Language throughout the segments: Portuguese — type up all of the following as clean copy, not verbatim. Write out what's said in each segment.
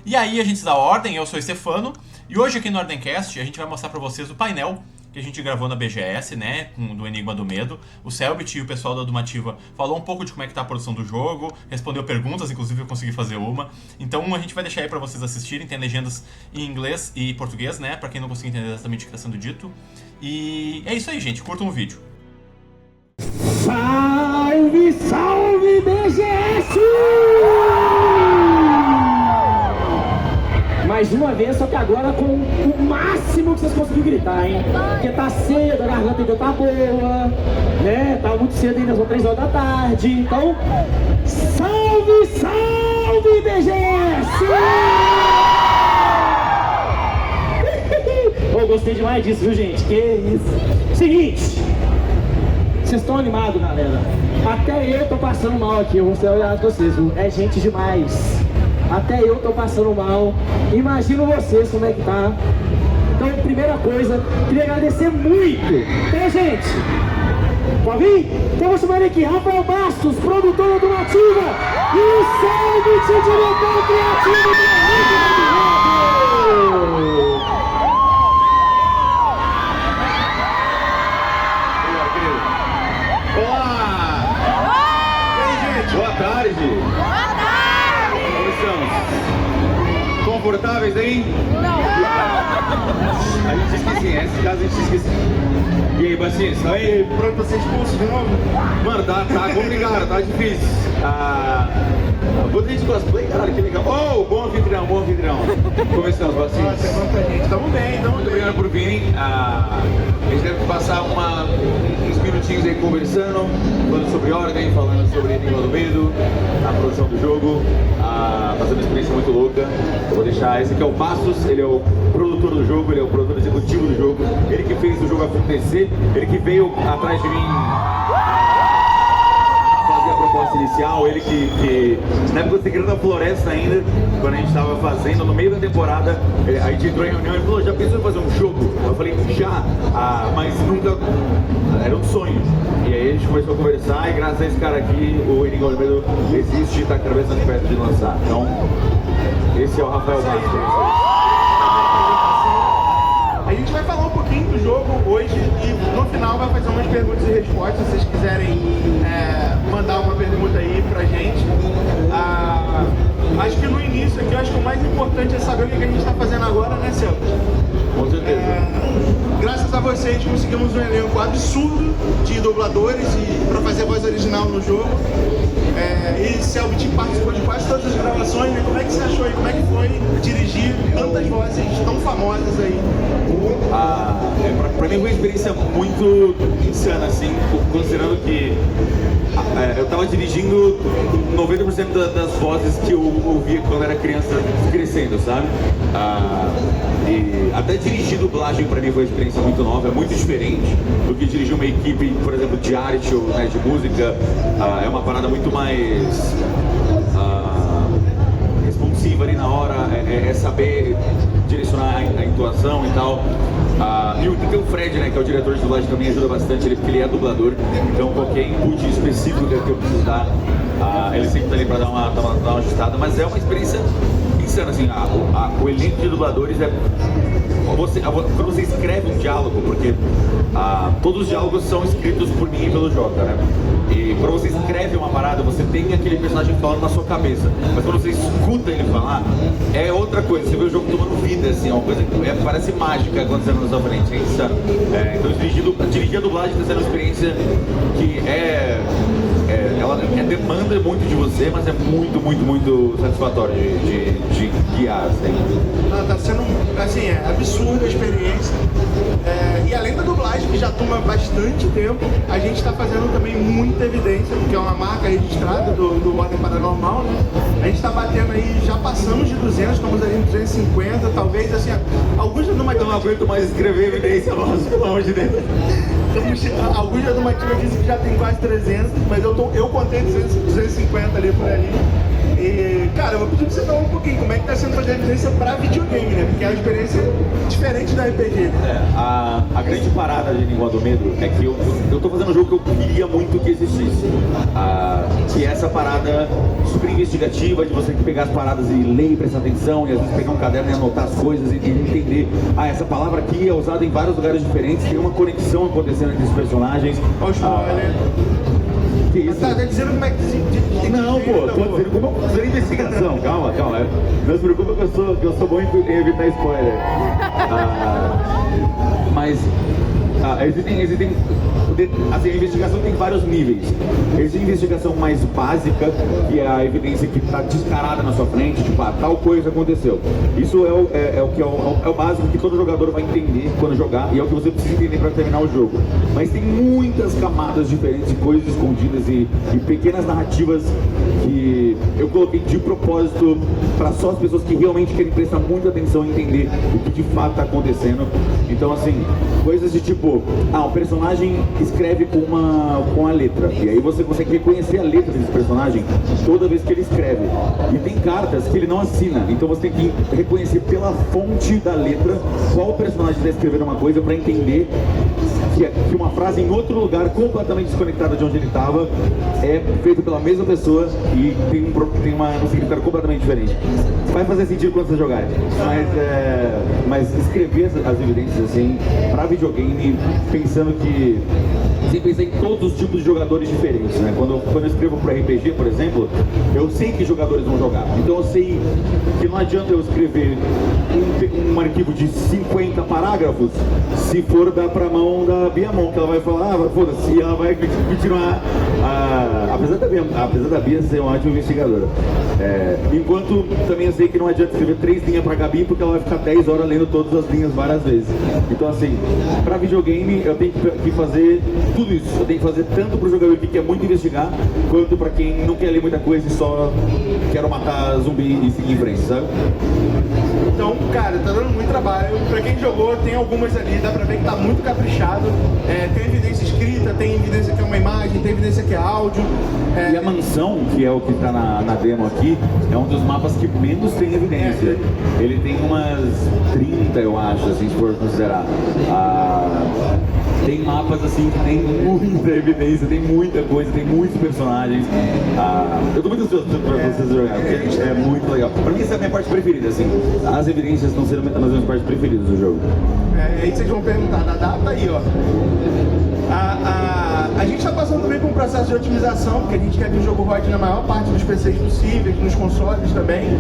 E aí a gente se dá ordem, eu sou o Stefano, e hoje aqui no Ordencast a gente vai mostrar pra vocês o painel que a gente gravou na BGS, né, do Enigma do Medo. O Selbit e o pessoal da Dumativa falou um pouco de como é que tá a produção do jogo, respondeu perguntas, inclusive eu consegui fazer uma. Então a gente vai deixar aí pra vocês assistirem, tem legendas em inglês e português, né, pra quem não conseguir entender exatamente o que tá sendo dito. E é isso aí, gente, curtam o vídeo. Salve, salve BGS! Mais uma vez, só que agora com o máximo que vocês conseguiram gritar, hein? Porque tá cedo, a garganta ainda tá boa, né? Tá muito cedo ainda, são 3 horas da tarde. Então, salve, salve BGS! Eu gostei demais disso, viu, gente? Que isso! Seguinte, vocês estão animados, galera? Até eu tô passando mal aqui, eu vou ser olhado com vocês, viu? É gente demais. Até eu tô passando mal. Imagino vocês como é que tá. Então, primeira coisa, queria agradecer muito, tá, gente? Pode vir? Então vou chamar aqui Rafael Bastos, produtor do Nativa, e o Selbit, diretor criativo do Enigma. Olá! E aí, gente? Boa tarde! Boa tarde! Como estamos? Confortáveis aí? A gente esquece, nesse caso a gente esquece. E aí, Bacinho, tá aí? Pronto pra ser expulso de novo? Mano, tá complicado, tá difícil. Vou ter de cosplay, caralho, que legal. Oh, bom anfitrião, bom anfitrião. Como estamos, Bacinho? Nossa, conta a gente. Tamo bem, tamo Muito bem. obrigado por virem. A gente deve passar uns minutinhos aí conversando, falando sobre ordem, falando sobre Enigma do Medo, a produção do jogo, fazendo uma experiência muito louca. Eu vou deixar, esse aqui é o Passos, ele é o produtor do jogo, ele é o produtor executivo do jogo, ele que fez o jogo acontecer, ele que veio atrás de mim fazer a proposta inicial, ele que na época do Segredo da Floresta ainda, quando a gente estava fazendo, no meio da temporada, a gente entrou em reunião e falou, já pensou em fazer um jogo? Eu falei, já, mas nunca, era um sonho. E aí a gente começou a conversar e graças a esse cara aqui, o Enigma do Medo existe e está cada vez mais perto de lançar. Então, esse é o Rafael Bastos. A gente vai falar um pouquinho do jogo hoje e no final vai fazer umas perguntas e respostas. Se vocês quiserem mandar uma pergunta aí pra gente. Acho que no início aqui, eu acho que o mais importante é saber o que a gente está fazendo agora, né, Celso? Com certeza. Graças a vocês conseguimos um elenco absurdo de dubladores e para fazer a voz original no jogo. E Selbit participou de quase todas as gravações, né? Como é que você achou aí? Como é que foi dirigir tantas vozes tão famosas aí? Pra mim foi uma experiência muito insana, assim, considerando que eu tava dirigindo 90% das vozes que eu ouvia quando era criança crescendo, sabe? E até dirigir dublagem pra mim foi uma experiência muito nova, é muito diferente do que dirigir uma equipe, por exemplo, de arte ou né, de música. É uma parada muito mais responsiva ali na hora, é saber direcionar a intuação e tal. E tem o Fred, né, que é o diretor de dublagem, também ajuda bastante, porque ele é dublador, então qualquer input específico que eu preciso dar, ele sempre tá ali pra dar uma ajustada, mas é uma experiência insana, assim, o elenco de dubladores quando você escreve um diálogo, porque todos os diálogos são escritos por mim e pelo Jota, né? E quando você escreve uma parada, você tem aquele personagem falando na sua cabeça. Mas quando você escuta ele falar, é outra coisa. Você vê o jogo tomando vida, assim, é uma coisa que parece mágica acontecendo na sua frente, é insano. Então dirigir a dublagem está sendo uma experiência que ela demanda muito de você, mas é muito, muito, muito satisfatório de guiar, assim. Tá sendo, assim, absurda a experiência. E além da dublagem, que já toma bastante tempo, a gente está fazendo também muita evidência, porque é uma marca registrada do Ordem Paranormal, né? A gente está batendo aí, já passamos de 200, estamos ali em 250, talvez, assim, alguns já Eu não aguento mais escrever evidência, nossa, pelo amor de Deus. Alguns já Dumativa dizem que já tem quase 300, mas eu contei 250 ali por ali. E, cara, eu vou pedir pra você falar um pouquinho como é que tá sendo fazer a evidência pra videogame, né? Porque é uma experiência diferente da RPG. A grande parada de Língua do Medo é que eu tô fazendo um jogo que eu queria muito que existisse. Que é essa parada super investigativa de você pegar as paradas e ler e prestar atenção, e às vezes pegar um caderno e anotar as coisas e entender. Essa palavra aqui é usada em vários lugares diferentes, tem uma conexão acontecendo entre os personagens. Olha o spoiler. Que isso? Tá dizendo como é que Não, pô, tô dizendo como eu fazer investigação. Calma. Não se preocupa que eu sou bom em evitar spoiler. Mas existem assim, a investigação tem vários níveis. Existe a investigação mais básica, que é a evidência que está descarada na sua frente, tipo, tal coisa aconteceu. Isso é o básico que todo jogador vai entender quando jogar, e é o que você precisa entender para terminar o jogo. Mas tem muitas camadas diferentes e coisas escondidas e pequenas narrativas que eu coloquei de propósito para só as pessoas que realmente querem prestar muita atenção e entender o que de fato está acontecendo. Então, assim, coisas de tipo, o personagem escreve com a letra, e aí você consegue reconhecer a letra desse personagem toda vez que ele escreve. E tem cartas que ele não assina, então você tem que reconhecer pela fonte da letra qual personagem está escrevendo uma coisa para entender que uma frase em outro lugar, completamente desconectada de onde ele estava, é feita pela mesma pessoa e tem um significado completamente diferente. Vai fazer sentido quando você jogar, mas escrever as evidências assim, pra videogame, pensando que sem pensar em todos os tipos de jogadores diferentes, né? Quando eu escrevo para RPG, por exemplo, eu sei que jogadores vão jogar. Então eu sei que não adianta eu escrever um arquivo de 50 parágrafos se for dar pra mão da Biamon, que ela vai falar, foda-se, e ela vai continuar. Apesar da Bia ser uma ótima investigadora. Enquanto também eu sei que não adianta escrever 3 linhas pra Gabi, porque ela vai ficar 10 horas lendo todas as linhas várias vezes. Então, assim, pra videogame eu tenho que fazer tudo isso. Eu tenho que fazer tanto pro jogador que quer muito investigar, quanto pra quem não quer ler muita coisa e só quero matar zumbi e seguir em frente, sabe? Então, cara, tá dando muito trabalho. Pra quem jogou, tem algumas ali, dá pra ver que tá muito caprichado. Tem evidência escrita, tem evidência que é uma imagem, tem evidência que é áudio. E a mansão, que é o que tá na demo aqui, é um dos mapas que menos tem evidência. Ele tem umas 30, eu acho, assim, se for considerar. Tem mapas assim que tem muita evidência, tem muita coisa, tem muitos personagens. Eu tô muito ansioso pra vocês jogarem, porque é muito legal. Pra mim essa é a minha parte preferida, assim. As evidências estão sendo uma das minhas partes preferidas do jogo. Aí vocês vão perguntar, da data aí, ó. A gente está passando também por um processo de otimização, porque a gente quer que o jogo rode na maior parte dos PCs possíveis, nos consoles também.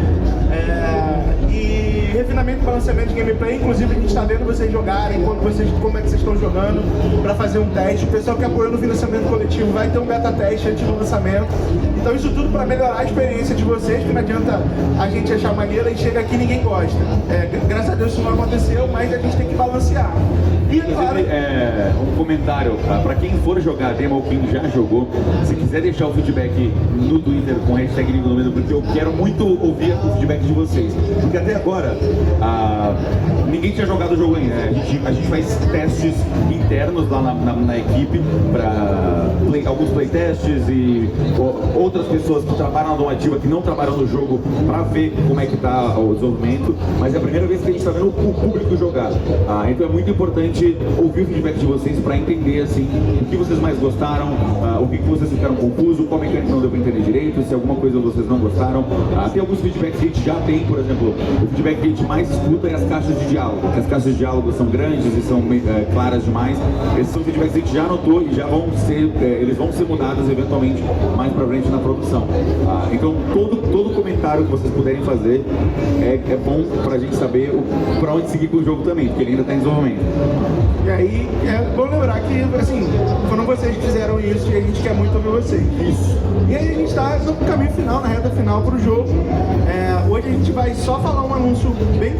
E refinamento e balanceamento de gameplay, inclusive a gente está vendo vocês jogarem, como é que vocês estão jogando, para fazer um teste. O pessoal que apoiou no financiamento coletivo vai ter um beta teste antes do lançamento. Então isso tudo para melhorar a experiência de vocês, porque não adianta a gente achar maneira e chega aqui e ninguém gosta. Graças a Deus isso não aconteceu, mas a gente tem que balancear. E claro, um comentário, para quem for jogar a demo ou quem já jogou, se quiser deixar o feedback no Twitter com hashtag Língua do Medo, porque eu quero muito ouvir o feedback de vocês. Porque até agora, ninguém tinha jogado o jogo ainda. A gente faz testes internos lá na equipe, para alguns playtests e outras pessoas que trabalham na domativa, que não trabalham no jogo, para ver como é que tá o desenvolvimento. Mas é a primeira vez que a gente está vendo o público jogar. Então é muito importante ouvir o feedback de vocês para entender assim, o que vocês mais gostaram, o que vocês ficaram confusos, qual mecânica não deu para entender direito, se alguma coisa vocês não gostaram. Tem alguns feedbacks que a gente já tem, por exemplo, o feedback que a gente mais escuta é as caixas de diálogo, porque as caixas de diálogo são grandes e são claras demais. Esses são feedbacks que a gente já anotou e já vão ser, eles vão ser mudados eventualmente mais para frente na produção. Então todo comentário que vocês puderem fazer é bom para a gente saber para onde seguir com o jogo também, porque ele ainda está em desenvolvimento. E aí, é bom lembrar que, assim, foram vocês que fizeram isso e a gente quer muito ouvir vocês. Isso. E aí a gente está no caminho final, na reta final pro jogo. Hoje a gente vai só falar um anúncio bem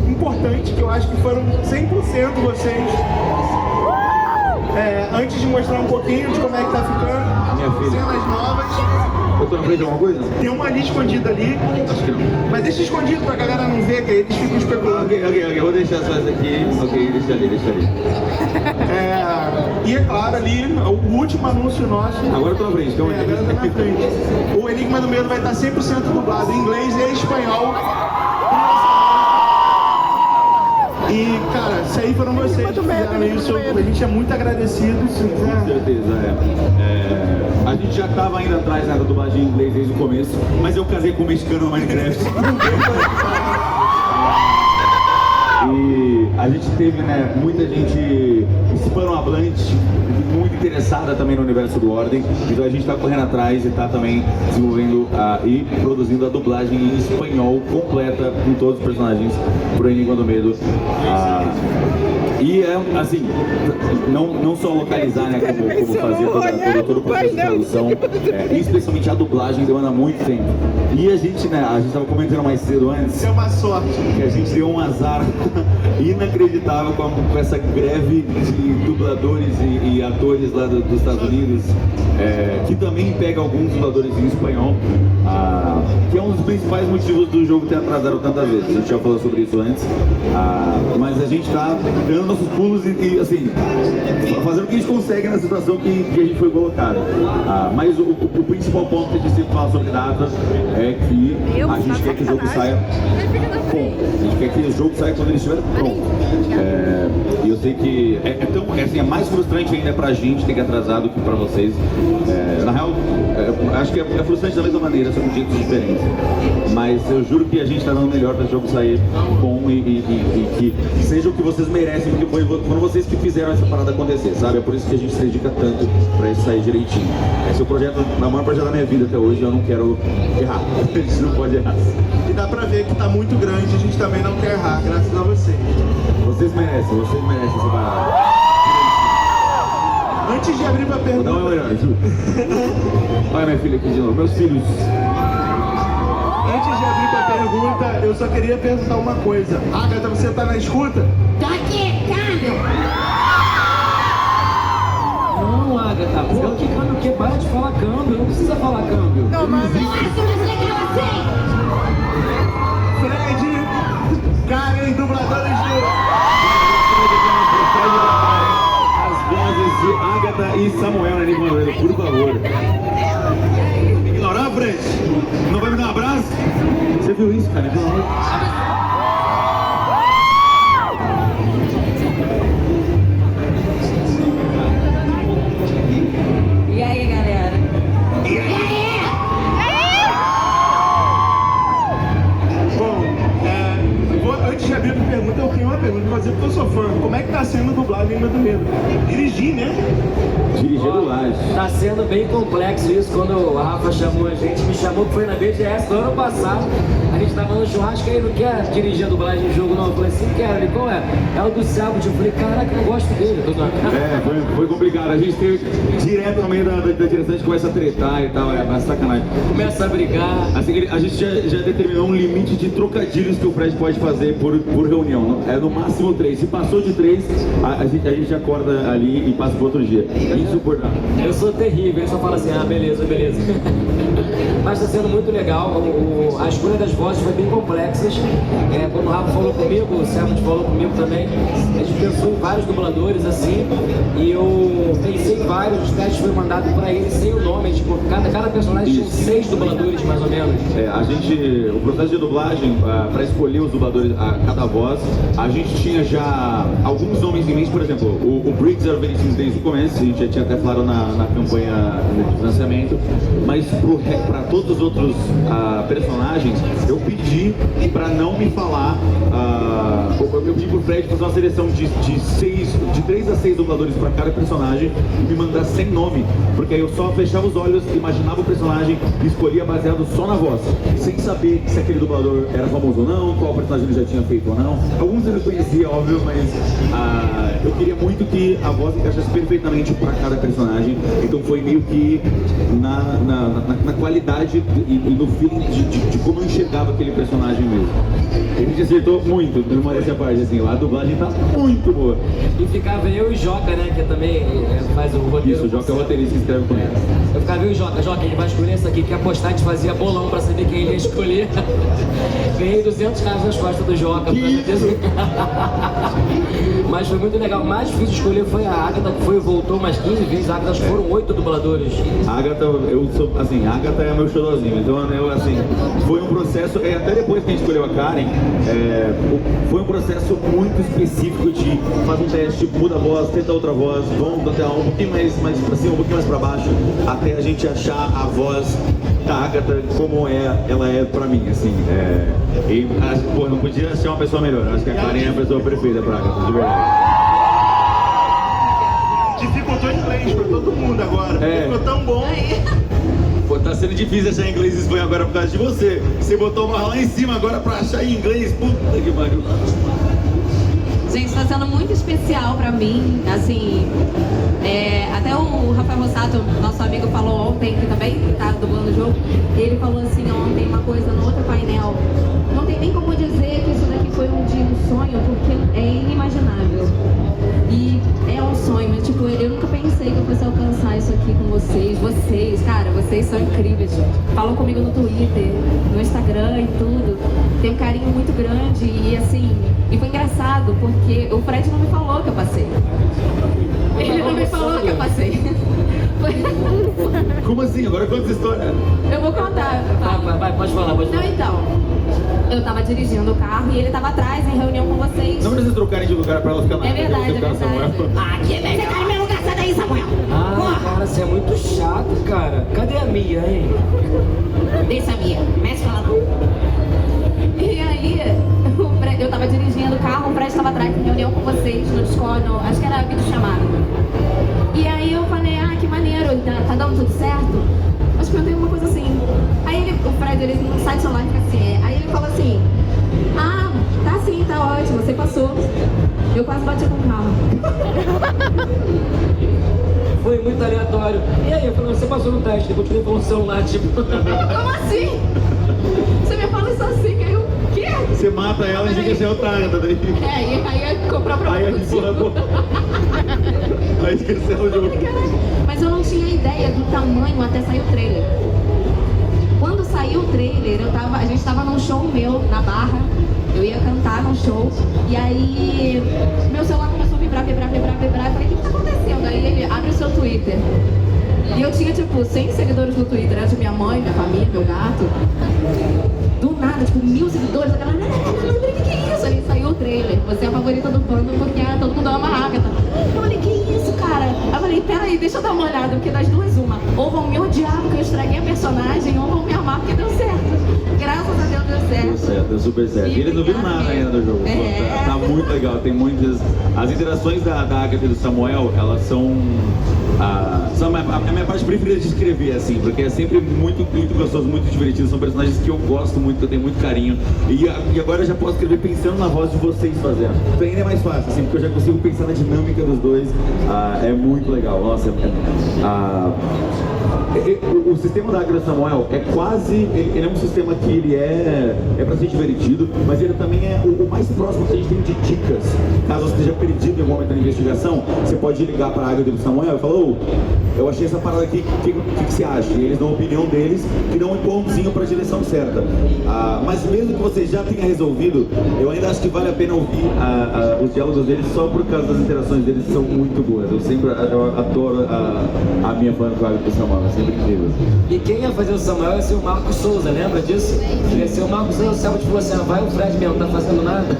importante, que eu acho que foram 100% vocês. Antes de mostrar um pouquinho de como é que tá ficando, Minha filha. cenas novas. Eu tô na frente de alguma coisa? Tem uma ali escondida ali. Acho que não. Mas deixa escondido pra galera não ver, que aí eles ficam especulando. Ok, vou deixar só essa aqui. Ok, deixa ali. E é claro, ali, o último anúncio nosso. Agora eu tô na frente, calma aí. Agora eu tô na frente. O Enigma do Medo vai estar 100% dublado em inglês e espanhol. E, cara, se aí foram vocês que fizeram isso, a gente é muito agradecido. Com certeza, a gente já estava indo atrás da dublagem em inglês desde o começo, mas eu casei com um mexicano no Minecraft. E a gente teve, né, muita gente hispanohablante, muito interessada também no universo do Ordem. Então a gente está correndo atrás e está também desenvolvendo e produzindo a dublagem em espanhol completa com todos os personagens pro Enigma do Medo. E é assim, não só localizar, né, como fazer todo o processo de tradução, especialmente a dublagem demanda muito tempo. E a gente estava comentando mais cedo antes. É uma sorte. Que a gente deu um azar inacreditável com essa greve de dubladores e atores lá dos Estados Unidos, que também pega alguns dubladores em espanhol, que é um dos principais motivos do jogo ter atrasado tantas vezes. A gente já falou sobre isso antes, mas a gente está dando nossos pulos e assim, fazendo o que a gente consegue na situação que a gente foi colocado. Mas o principal ponto que a gente sempre fala sobre data é que a gente quer que o jogo saia bom. A gente quer que o jogo saia quando ele estiver pronto. E eu sei que é mais frustrante ainda pra gente ter que atrasar do que pra vocês. Na real, acho que é frustrante da mesma maneira, só com jeitos diferentes. Mas eu juro que a gente tá dando o melhor pra o jogo sair bom e que seja o que vocês merecem, porque foram vocês que fizeram essa parada acontecer, sabe? É por isso que a gente se dedica tanto pra isso sair direitinho. Esse é o maior projeto da minha vida até hoje, eu não quero errar. A gente não pode errar. E dá pra ver que tá muito grande, a gente também não quer errar, graças a vocês. Vocês merecem essa parada. Antes de abrir pra pergunta... Não é melhor, Ju. Olha minha filha aqui de novo, meus filhos. Antes de abrir pra pergunta, eu só queria perguntar uma coisa. Agatha, você tá na escuta? Tô aqui, câmbio. Não, Agatha, pô, que câmbio o quê? Para de falar câmbio, não precisa falar câmbio. Não, mas eu acho que você que não aceita. Fred, Karen, dubladores As vozes de Agatha e Samuel na Enigma do Medo, por favor. Ignorar, Fred? Não vai me dar um abraço? Você viu isso, cara? Pelo amor de Deus. E aí, galera? E aí? Bom, antes de abrir a pergunta, eu tenho uma pergunta pra fazer porque eu sou fã. Como é que tá sendo dublar Enigma do Medo? Dirigir, né? Dirigir dublagem. Tá sendo bem complexo isso. Quando a Rafa chamou a gente, me chamou que foi na BGS do ano passado. A gente tava no churrasco e ele não quer dirigir a dublagem de jogo, não. Eu falei assim, quero. Ele, qual é? É o do Selbit. Eu falei, caraca, eu não gosto dele. Foi complicado. A gente teve direto no meio da direção, a gente começa a tretar e tal, é sacanagem. Começa a brigar. Assim, a gente já determinou um limite de trocadilhos que o Fred pode fazer por reunião. É no máximo 3. Se passou de 3, a gente acorda ali e passa pro outro dia. É insuportável. Eu sou terrível, ele só fala assim, beleza. Mas tá sendo muito legal, a escolha das vozes foi bem complexas. Quando o Rafa falou comigo, o Selbit falou comigo também, a gente pensou em vários dubladores assim, e eu pensei em vários, os testes foram mandados pra ele sem o nome, tipo, cada personagem tinha 6 dubladores mais ou menos. O processo de dublagem, para escolher os dubladores, cada voz, a gente tinha já alguns nomes em mente, por exemplo, o Briggs era o Vinicius desde o começo, a gente já tinha até falado na campanha de financiamento, mas para todos os outros personagens, eu pedi para não me falar, eu pedi pro Fred fazer uma seleção de 3 a 6 dubladores para cada personagem e me mandar sem nome, porque aí eu só fechava os olhos, imaginava o personagem e escolhia baseado só na voz, sem saber se aquele dublador era famoso ou não, qual personagem ele já tinha feito ou não. Alguns eu conhecia, óbvio, mas eu queria muito que a voz encaixasse perfeitamente para cada personagem, então foi meio que na qualidade verdade e no feeling de como eu enxergava aquele personagem mesmo. A gente acertou muito numa dessa parte, assim, a dublagem tá muito boa. E ficava eu e Joca, né, que também faz o roteiro. Isso, o Joca é o roteirista que escreve com ele. Eu ficava eu e Joca, ele vai escolher isso aqui, que apostar, a gente fazia bolão pra saber quem ele ia escolher. Ganhei 200 reais nas costas do Joca, por causa disso. Mas foi muito legal. O mais difícil de escolher foi a Agatha, que voltou umas 15 vezes. A Agatha, acho que foram 8 dubladores. A Agatha, a Agatha é meu xodózinho, então assim, foi um processo, até depois que a gente escolheu a Karen, foi um processo muito específico de fazer um teste, muda a voz, tenta outra voz, vamos até um pouquinho mais pra cima, um pouquinho mais pra baixo, até a gente achar a voz da Agatha como ela é pra mim, assim, não podia achar uma pessoa melhor, acho que a Karen é a pessoa perfeita pra Agatha, de verdade. Dificultou inglês pra todo mundo agora, porque ficou tão bom. Pô, tá sendo difícil achar inglês e espanhol agora por causa de você. Você botou uma lá em cima agora pra achar em inglês. Puta que pariu. Gente, tá sendo muito especial pra mim, assim, até o Rafael Rossato, nosso amigo, falou ontem, que também tá dublando o jogo, ele falou assim ontem uma coisa no outro painel, não tem nem como dizer que isso daqui foi um dia um sonho, porque é inimaginável. E é um sonho, mas tipo, eu nunca pensei que eu fosse alcançar isso aqui com vocês. Vocês, cara, vocês são incríveis. Falam comigo no Twitter, no Instagram e tudo. Tem um carinho muito grande e assim, e foi engraçado porque o Fred não me falou que eu passei. Ele não me falou que eu passei. Como assim? Agora conta essa história. Eu vou contar. Vai, pode falar. Não, então. Eu tava dirigindo o carro e ele tava atrás em reunião com vocês. Não precisa trocarem de lugar pra ela ficar na É verdade, é verdade. Ah, que legal. Você tá no meu lugar, sai daí, Samuel. Cara, você é muito chato, cara. Cadê a Mia, hein? Deixa a minha. Mexe ela não. E aí, eu tava dirigindo o carro, o Fred tava atrás em reunião com vocês no Discord, acho que era videochamada. E aí eu falei, que maneiro, tá dando tudo certo? Acho que eu dei uma coisa assim. Aí o Fred, ele não sai do celular e fica assim, aí ele falou assim, tá sim, tá ótimo, você passou. Eu quase bati com o carro. Foi muito aleatório. E aí, eu falei, você passou no teste, depois eu falei no celular, tipo... Como assim? Você me fala isso assim, que aí eu... O quê? Você mata ela e diga que é outra Agatha daí. E aí ia comprar pra Aí Aí esqueceu o jogo. Mas eu não tinha ideia do tamanho até sair o trailer. Quando saiu o trailer, a gente tava num show meu, na Barra. Eu ia cantar num show. E aí, meu celular começou a vibrar. Eu falei, o que tá acontecendo? Aí ele abre o seu Twitter. E eu tinha, tipo, 100 seguidores no Twitter. Era de minha mãe, minha família, meu gato. Do nada, tipo, 1000 seguidores. A galera, o que é isso? Aí saiu o trailer. Você é a favorita do fandom porque todo mundo ama a Agatha. Eu falei, que isso, cara? Eu falei, peraí, deixa eu dar uma olhada, porque das duas, uma. Ou vão me odiar porque eu estraguei a personagem, ou vão me amar porque deu certo. Graças a Deus deu certo. Deu certo, deu super certo. E eles não viram nada ainda do jogo. Tá muito legal, tem muitas... As interações da Agatha e do Samuel, elas são a minha parte preferida de escrever, assim, porque é sempre muito gostoso, muito divertido. São personagens que eu gosto muito, que eu tenho muito carinho. E agora eu já posso escrever pensando na voz de vocês fazendo. Então ainda é mais fácil, assim, porque eu já consigo pensar na dinâmica dos dois. É muito legal. Nossa, o sistema da Agatha Samuel é quase... Ele é um sistema que ele é pra ser divertido, mas ele também é o mais próximo que a gente tem de dicas. Caso você esteja perdido em algum momento da investigação, você pode ligar pra Agatha e pro Samuel e falar, eu achei essa parada aqui, o que você acha? E eles dão a opinião deles e dão um empurrãozinho pra direção certa. Mas mesmo que você já tenha resolvido, eu ainda acho que vale a pena ouvir os diálogos deles só por causa das interações deles, que são muito boas. Eu adoro a minha fã com a Agatha e o Samuel, é sempre incrível. E quem ia fazer o Samuel ia ser o Marcos Souza, lembra disso? Ia ser o Marcos Souza, o Samuel falou assim, vai o Fred mesmo, não tá fazendo nada.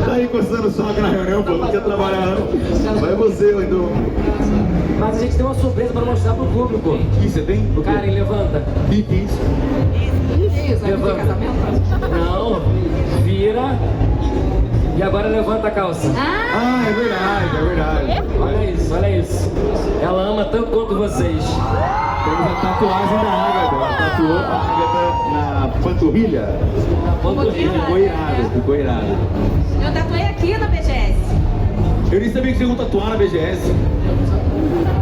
Tá aí encostando o soco na reunião, pô, não quer trabalhar não. Vai você, então. Mas a gente tem uma surpresa pra mostrar pro público. E você tem? Karen, levanta. Que isso? Que isso? Levanta. Casamento? Não, vira. E agora levanta a calça. É verdade. Olha isso. Ela ama tanto quanto vocês. Temos a tatuagem da Agatha. Ela tatuou a Agatha na panturrilha. Ficou irado. Eu tatuei aqui na BGS. Eu nem sabia que você ia tatuar na BGS.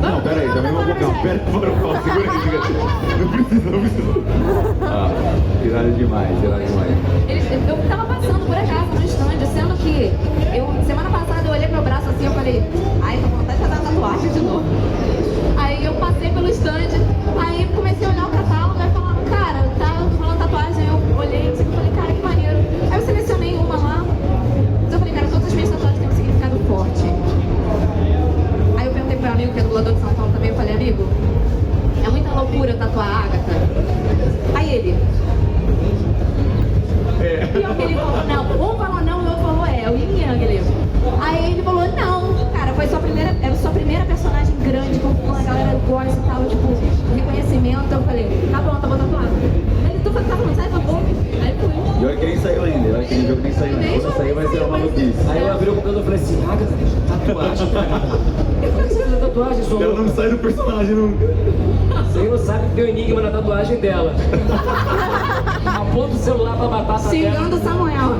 Não, pera aí, também vamos colocar. Pera aí, segura aí, não precisa. Irado demais. Eu tava passando por acaso no stand, sendo que semana passada eu olhei meu braço assim, eu falei, ai, tô com vontade de fazer tatuagem de novo. Aí eu passei pelo stand, aí comecei a olhar o catálogo e falava, cara, tá falando tatuagem, eu olhei assim, e falei, cara, que maneiro. Aí eu selecionei uma lá, mas eu falei, cara, todas as minhas tatuagens têm um significado forte. Aí eu perguntei pro meu amigo, que é dublador de São Paulo também, eu falei, amigo, é muita loucura tatuar a Agatha. Aí ele... Pior que ele falou não, um falou não e o outro falou o yin e yang ali. Aí ele falou não, cara, era sua primeira personagem grande, com a galera gosta e tal, tipo, reconhecimento. Eu falei, tá bom, tá bom tatuado. Ele tá falando, sai, tá bom. Aí fui. E olha que nem saiu ainda, olha que nem jogo nem saiu ainda. Quando sair vai ser uma maluquice. Aí eu abri o computador e falei assim, tatuagem, cara. Por que você fez tatuagem, sua Ela não sai do personagem nunca. Você não sabe que tem um enigma na tatuagem dela. Aponta o celular pra batata dela. Xingando o Samuel.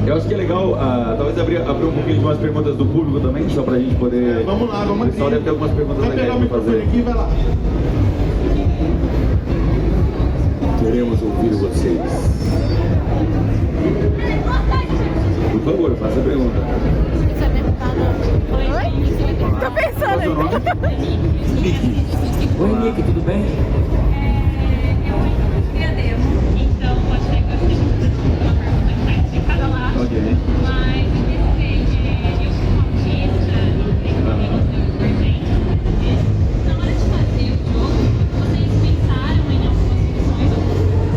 Eu acho que é legal, talvez abrir um pouquinho de umas perguntas do público também, só pra gente poder... Vamos lá, vamos O pessoal aqui. deve ter algumas perguntas Vai pegar o legais pra microfone fazer. aqui e vai lá. Queremos ouvir vocês. Por favor, faça a pergunta. Tô pensando aí. Oi, Nick, tudo bem? Então, pode ser que eu esteja fazendo uma pergunta que vai ser cada lado. Ok. Mas, eu sou uma autista, tenho problemas neurodivergentes. Na hora de fazer o jogo, vocês pensaram em algumas soluções?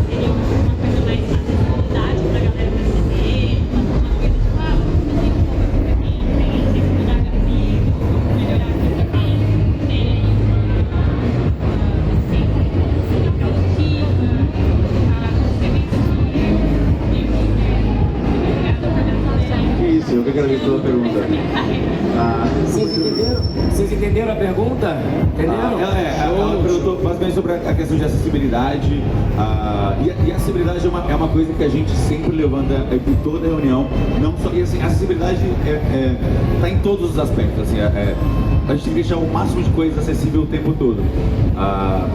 Seria uma coisa mais acessibilidade pra galera perceber? Uma coisa tipo, vamos fazer um pouco pra quem tem dificuldade gráfica, melhorar aqui pra quem tem aí Que isso, eu que agradeço pela pergunta. Vocês entenderam a pergunta? Entenderam? Ela perguntou basicamente sobre a questão de acessibilidade. E a acessibilidade é uma coisa que a gente sempre levanta em toda reunião. Não só, e assim, a acessibilidade está em todos os aspectos. Assim, a gente tem que deixar o máximo de coisas acessível o tempo todo.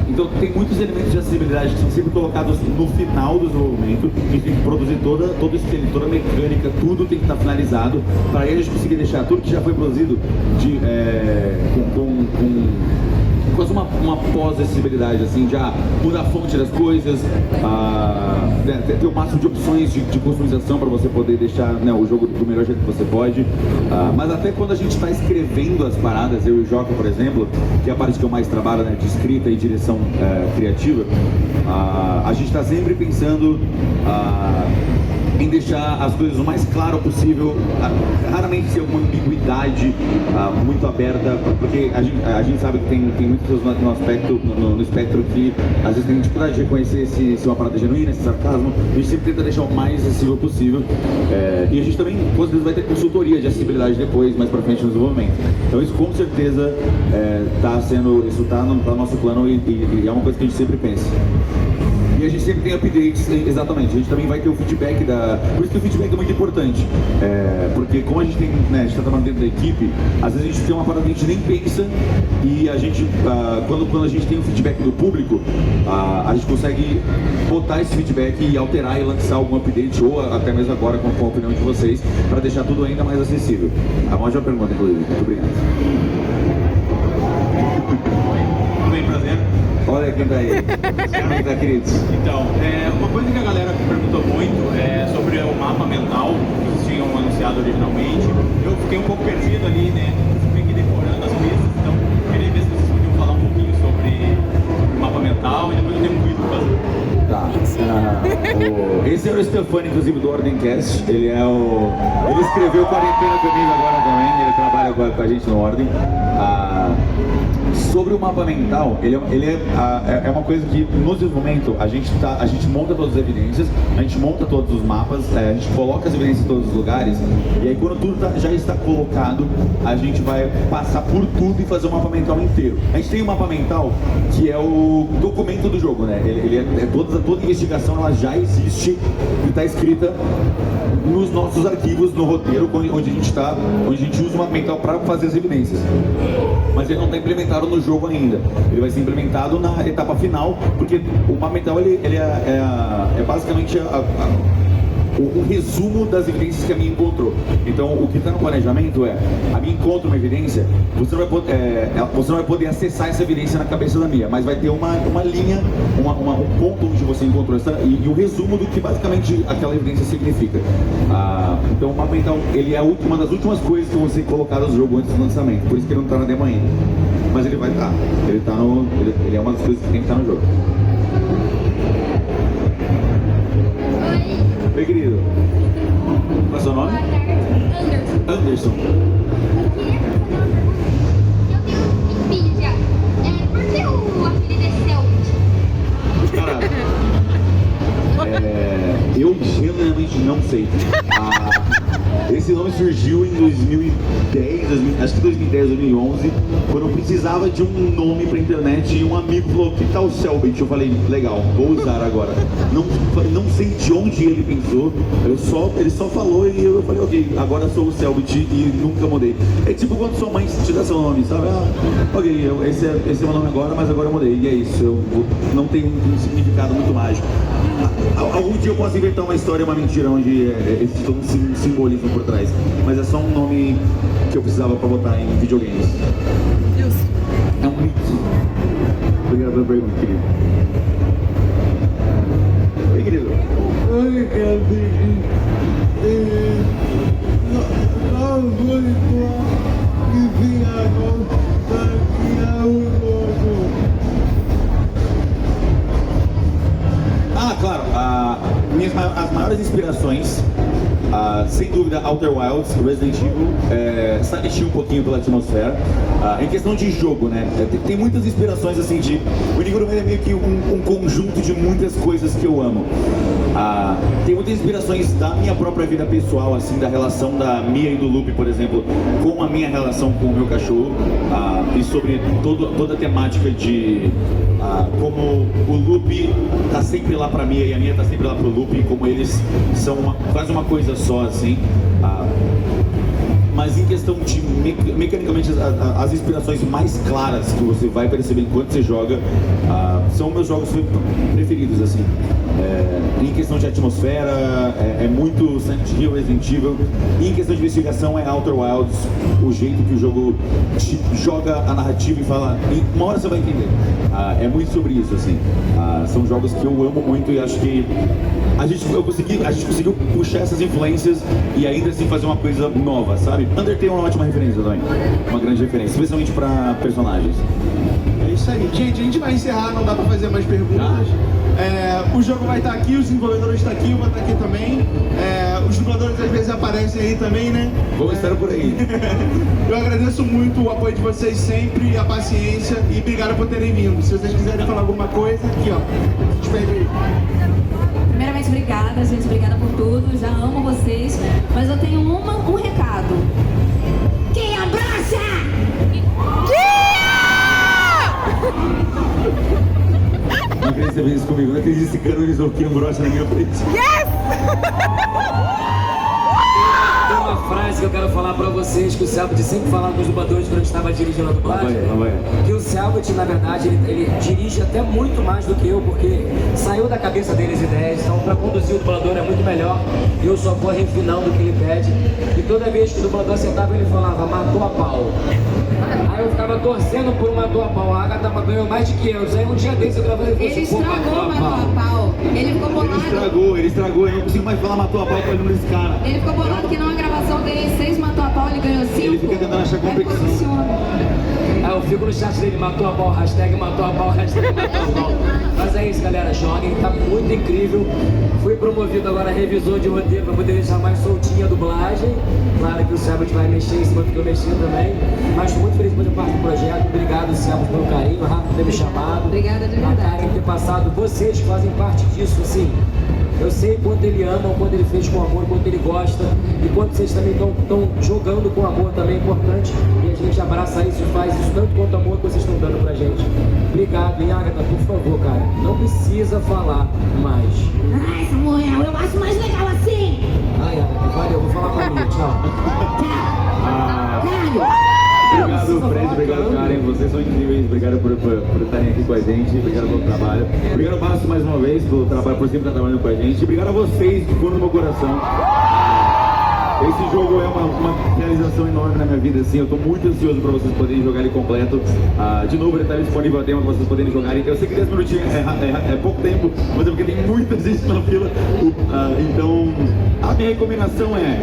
Então tem muitos elementos de acessibilidade que são sempre colocados no final do desenvolvimento. A gente tem que produzir todo o espelho, toda a mecânica, tudo tem que estar finalizado para aí a gente conseguir deixar tudo que já foi produzido com quase uma pós-acessibilidade, assim, já mudar a fonte das coisas, ter o máximo de opções de customização para você poder deixar, né, o jogo do melhor jeito que você pode. Mas até quando a gente está escrevendo as paradas, eu e o Joca, por exemplo, que é a parte que eu mais trabalho, né, de escrita e direção criativa, a gente está sempre pensando em deixar as coisas o mais claro possível, raramente ser uma ambiguidade muito aberta, porque a gente sabe que tem muitas pessoas no espectro que às vezes tem dificuldade de reconhecer se é uma parada genuína, se é sarcasmo. A gente sempre tenta deixar o mais acessível possível, e a gente também, com certeza, vai ter consultoria de acessibilidade depois, mais pra frente no desenvolvimento. Então isso com certeza tá no nosso plano e é uma coisa que a gente sempre pensa. E a gente sempre tem updates, exatamente. A gente também vai ter o feedback Por isso que o feedback é muito importante. Porque como a gente tem, né, a gente tá trabalhando dentro da equipe, às vezes a gente tem uma parada que a gente nem pensa e a gente, quando a gente tem o feedback do público, a gente consegue botar esse feedback e alterar e lançar algum update, ou até mesmo agora com a opinião de vocês, para deixar tudo ainda mais acessível. A ótima pergunta, inclusive. Muito obrigado. Bem, prazer. Olha quem tá aí. Como é que tá, queridos? Então, uma coisa que a galera perguntou muito é sobre o mapa mental que vocês tinham anunciado originalmente. Eu fiquei um pouco perdido ali, né? Fiquei aqui decorando as pistas, então queria ver se vocês podiam falar um pouquinho sobre o mapa mental e depois eu tenho um quiz pra fazer. Tá. Esse é o Stefani, inclusive, do Ordemcast. Ele escreveu Quarentena comigo agora também. Ele trabalha com a gente no Ordem. Sobre o mapa mental, ele é uma coisa que no desenvolvimento a gente monta todas as evidências, a gente monta todos os mapas, a gente coloca as evidências em todos os lugares, e aí quando tudo já está colocado, a gente vai passar por tudo e fazer um mapa mental inteiro. A gente tem um mapa mental que é o documento do jogo, né? Toda investigação ela já existe e está escrita nos nossos arquivos, no roteiro, onde a gente usa o mapa mental para fazer as evidências. Mas ele não está implementado no jogo ainda. Ele vai ser implementado na etapa final, porque o mapa mental ele é basicamente o resumo das evidências que a minha encontrou. Então, o que está no planejamento é, a minha encontra uma evidência, você não vai poder acessar essa evidência na cabeça da minha, mas vai ter uma linha, um ponto onde você encontrou essa, e o resumo do que basicamente aquela evidência significa. Então, o mapa mental, ele é uma das últimas coisas que vão ser colocadas no jogo antes do lançamento, por isso que ele não está na demo ainda. Mas ele vai estar. Ele é uma das coisas que tem que estar no jogo. Oi, querido. Qual é o seu nome? Anderson. Por que o apelido é Selbit? Cara, eu genuinamente não sei. Esse nome surgiu em 2010, acho que 2010, 2011, quando eu precisava de um nome pra internet e um amigo falou, que tal Selbit? Eu falei, legal, vou usar agora. Não sei de onde ele pensou, ele só falou e eu falei, ok, agora sou o Selbit e nunca mudei. É tipo quando sua mãe te dá seu nome, sabe? Ok, esse é meu nome agora, mas agora eu mudei. E é isso, eu não tenho um significado muito mágico. Algum dia eu posso inventar uma história, uma mentira, onde existe todo um simbolismo por trás. Mas é só um nome que eu precisava pra botar em videogames. É um mito. Obrigado pela pergunta, querido. Oi, querido. Oi, querido. Claro, as maiores inspirações, sem dúvida, Outer Wilds, Resident Evil, Silent Hill um pouquinho pela atmosfera. Em questão de jogo, né, tem muitas inspirações assim o Enigma do Medo é meio que um conjunto de muitas coisas que eu amo. Tem muitas inspirações da minha própria vida pessoal, assim, da relação da Mia e do Lupe, por exemplo, com a minha relação com o meu cachorro, e sobre toda a temática de como o Lupe tá sempre lá pra Mia e a Mia tá sempre lá pro Lupe, e como eles fazem uma coisa só, assim. Mas em questão de, mecanicamente, as inspirações mais claras que você vai perceber enquanto você joga, são meus jogos preferidos, assim. Em questão de atmosfera, é muito Silent Hill, Resident Evil. E em questão de investigação, é Outer Wilds, o jeito que o jogo joga a narrativa e fala, uma hora você vai entender. É muito sobre isso, assim. São jogos que eu amo muito e acho que a gente conseguiu puxar essas influências e ainda assim fazer uma coisa nova, sabe? Undertale é uma ótima referência também, uma grande referência, especialmente para personagens. É isso aí. Gente, a gente vai encerrar, não dá pra fazer mais perguntas. O jogo vai estar aqui, os desenvolvedores estão aqui, eu vou estar aqui também. Os dubladores às vezes aparecem aí também, né? Vamos estar por aí. Eu agradeço muito o apoio de vocês sempre, a paciência e obrigado por terem vindo. Se vocês quiserem falar alguma coisa, aqui ó, despede aí. Primeiramente, obrigada, gente. Obrigada por tudo. Já amo vocês. Mas eu tenho um recado. Quem abraça? Não acredito que você fez isso comigo. Não acredito que esse canonizou que um brocha na minha frente. Tem uma frase que eu quero falar pra vocês, que o Selbit sempre falava com os dubladores quando estava dirigindo a dublagem. Que o Selbit, na verdade, ele dirige até muito mais do que eu, porque saiu da cabeça dele as ideias, então pra conduzir o dublador é muito melhor. Eu só vou refinando o que ele pede. E toda vez que o dublador sentava, ele falava, matou a pau. Aí eu ficava torcendo por um matou a pau. A Agatha ganhou mais de 500. Aí um dia desse eu gravei e Ele estragou matou a pau. Ele ficou bolado. Ele estragou. Eu não consigo mais falar matou a pau com o nome desse cara. Ele ficou bolado que numa gravação eu ganhei 6 matou a pau futebol, ele ganhou 5. Ele fica tentando achar competição. Aí eu fico no chat dele, matou a pau, hashtag matou a pau, hashtag matou a pau. Mas é isso, galera, joguem, tá muito incrível. Fui promovido agora a revisor de roteiro pra poder deixar mais soltinha a dublagem. Claro que o Selbit vai mexer em cima do que eu mexi também. Mas muito feliz por ter parte do projeto. Obrigado, Selbit, pelo carinho, Rafa por ter me chamado. Obrigada de A verdade. Karen ter passado. Vocês fazem parte disso, assim. Eu sei quanto ele ama, o quanto ele fez com amor, o quanto ele gosta. E quanto vocês também estão jogando com amor também é importante. E a gente abraça isso e faz isso tanto quanto amor que vocês estão dando pra gente. Obrigado, e Agatha, por favor, cara. Não precisa falar mais. Ai, Samuel, eu acho mais legal assim. Ai, Agatha, valeu, vou falar pra mim. Tchau. Obrigado, Fred, obrigado, Karen, vocês são incríveis, obrigado por estarem aqui com a gente, obrigado pelo trabalho, obrigado, Márcio, mais uma vez, pelo trabalho, por sempre estar trabalhando com a gente, obrigado a vocês que foram no meu coração. Esse jogo é uma realização enorme na minha vida, assim, eu estou muito ansioso para vocês poderem jogar ele completo. De novo, ele está disponível a tempo para vocês poderem jogar. Eu sei que 10 minutinhos é pouco tempo, mas é porque tem muita gente na fila. Então, a minha recomendação é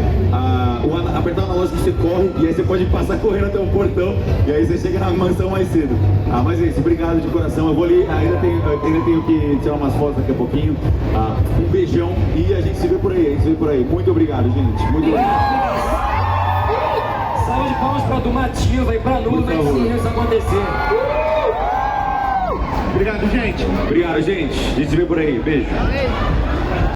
apertar o analógico que você corre, e aí você pode passar correndo até um portão, e aí você chega na mansão mais cedo. Mas é isso, obrigado de coração. Eu vou ali, ainda tenho que tirar umas fotos daqui a pouquinho. Um beijão e a gente se vê por aí, Muito obrigado, gente. Muito obrigado. Salve de palmas pra Dumativa e pra Nuvem se isso acontecer. Obrigado, gente. Obrigado, gente. A gente se vê por aí. Beijo.